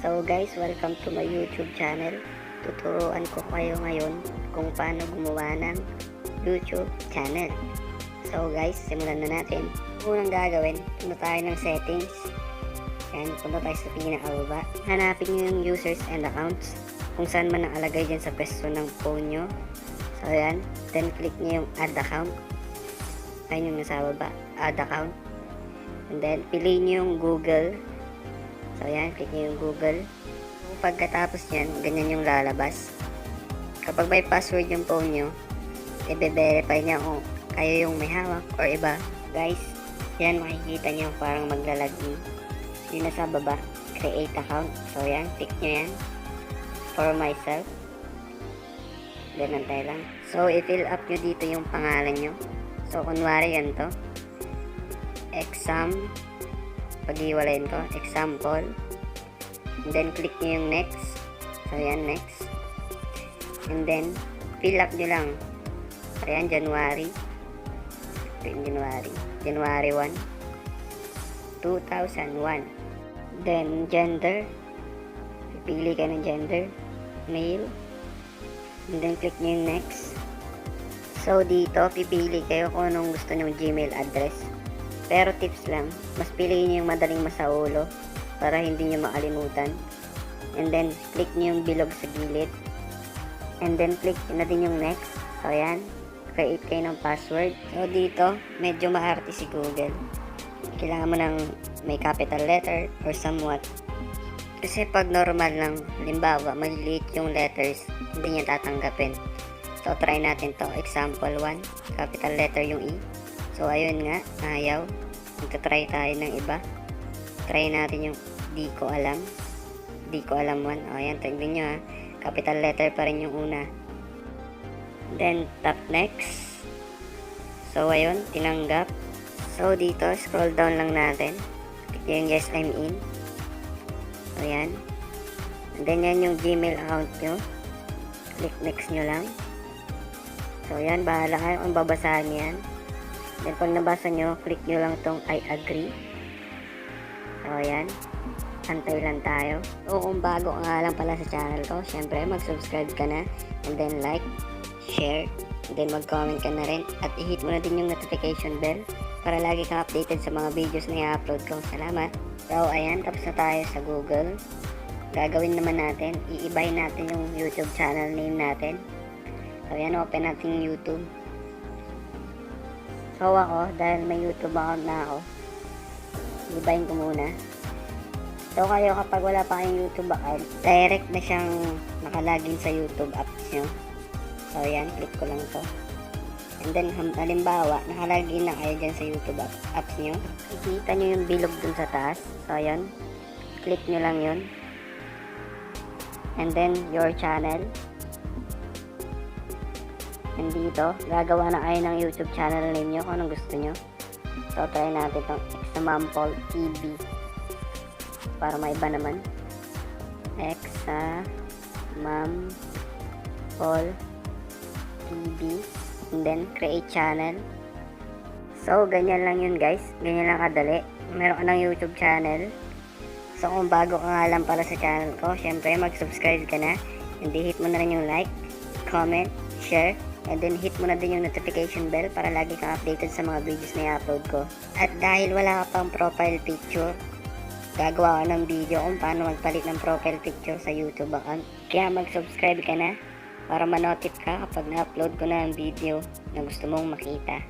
So guys, welcome to my YouTube channel. Tuturuan ko kayo ngayon kung paano gumawa ng YouTube channel. So guys, simulan na natin. Unang gagawin, punta tayo ng settings. Yan, punta tayo sa pinakababa. Hanapin nyo yung users and accounts kung saan man nakalagay dyan sa pwesto ng phone nyo. So yan, then click nyo yung add account. Ayun yung nasa baba, add account. And then piliin nyo yung Google. So yan, click nyo yung Google. Pagkatapos yan, ganyan yung lalabas. Kapag may password yung phone nyo, i-verify niya kung kayo yung may hawak or iba. Guys, yan makikita nyo parang maglalagin. Yung nasa baba, create account. So yan, click nyo yan. For myself. Ganun tayo lang. So i-fill up nyo dito yung pangalan nyo. So kunwari yan to. Exam. Pag-iwalayin ko, example. And then click nyo yung next. So yan, next. And then fill up nyo lang. So yan, January 1 2001. Then gender, pipili ka ng gender, male. And then click nyo yung next. So dito pipili kayo kung anong gusto nyo Gmail address. Pero tips lang, mas piliin nyo yung madaling masaulo para hindi nyo makalimutan. And then click nyo yung bilog sa gilid. And then click na din yung next. So yan, create kayo ng password. So dito, medyo maarte si Google. Kailangan mo ng may capital letter or somewhat. Kasi pag normal lang, halimbawa, maliliit yung letters, hindi niya tatanggapin. So try natin to. Example 1, capital letter yung E. So ayun nga, ayaw. Magta-try tayo ng iba. Try natin yung di ko alam 1. O yan, tignan nyo ha. Capital letter pa rin yung una. Then tap next. So ayun, tinanggap. So dito, scroll down lang natin. Click yung yes, I'm in. So yan. And then yan yung Gmail account nyo. Click next nyo lang. So yan, bahala kayo kung babasahan yan. Then pag nabasa nyo, click nyo lang tong I agree. So yan, antay lang tayo. So kung bago ka nga lang pala sa channel ko, syempre mag-subscribe ka na. And then like, share, and then mag-comment ka na rin. At i-hit mo na din yung notification bell para lagi kang updated sa mga videos na i-upload ko. Salamat. So ayan, tapos na tayo sa Google. Gagawin naman natin, iibahin natin yung YouTube channel name natin. So ayan, open natin yung YouTube. So ako, dahil may YouTube account na ako, ibahin ko muna. So kayo, kapag wala pa kayong YouTube account, direct na siyang nakalagin sa YouTube apps nyo. So yan, click ko lang to. And then halimbawa, nakalagin na kayo dyan sa YouTube apps nyo. Ikita nyo yung bilog dun sa taas. So yan, click nyo lang yun. And then your channel. And dito, gagawa na kayo ng YouTube channel name nyo kung anong gusto nyo. So, try natin itong Example TV. Para maiba naman. Example TV. And then, create channel. So, ganyan lang yun guys. Ganyan lang kadali. Meron ka ng YouTube channel. So, kung bago ka nga lang pala sa channel ko, syempre, mag-subscribe ka na. And hit mo na rin yung like, comment, share. And then hit mo na din yung notification bell para lagi kang updated sa mga videos na i-upload ko. At dahil wala ka pang profile picture, gagawa ko ng video kung paano magpalit ng profile picture sa YouTube account. Kaya mag-subscribe ka na para manotif ka kapag na-upload ko na ang video na gusto mong makita.